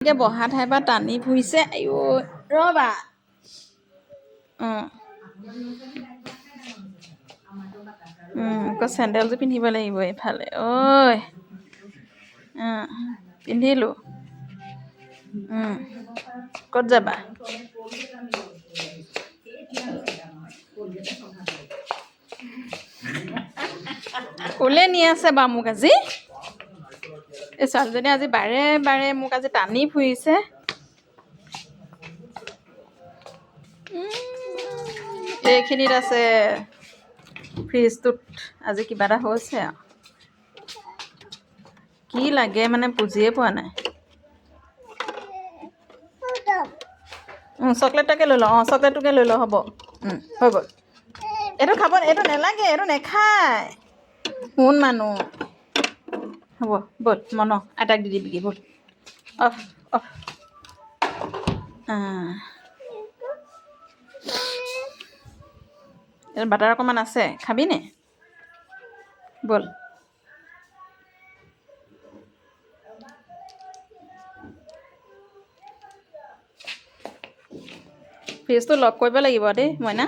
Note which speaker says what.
Speaker 1: এতিয়া বহা ঠাইৰ পৰা টানি ফুৰিছে আইও ৰবা আকৌ চেণ্ডেলযোৰ পিন্ধিব লাগিব এইফালে ঐ পিন্ধিলোঁ ক'ত যাবা ক'লে নি আছে বা মোক আজি এই ছোৱালীজনী আজি বাৰে বাৰে মোক আজি টানি ফুৰিছে এইখিনিত আছে ফ্ৰিজটোত আজি কিবা এটা হৈছে আৰু কি লাগে মানে বুজিয়ে পোৱা নাই চকলেটটাকে লৈ লওঁ চকলেটটোকে লৈ লওঁ হ'ব হৈ গ'ল এইটো খাব এইটো নেলাগে এইটো নেখায় কোন মানুহ হ'ব ব'ল মন attack the দিবিগৈ bowl of of butter অকণমান আছে খাবিনে ব'ল ফ্ৰিজটো লক কৰিব লাগিব দেই মইনা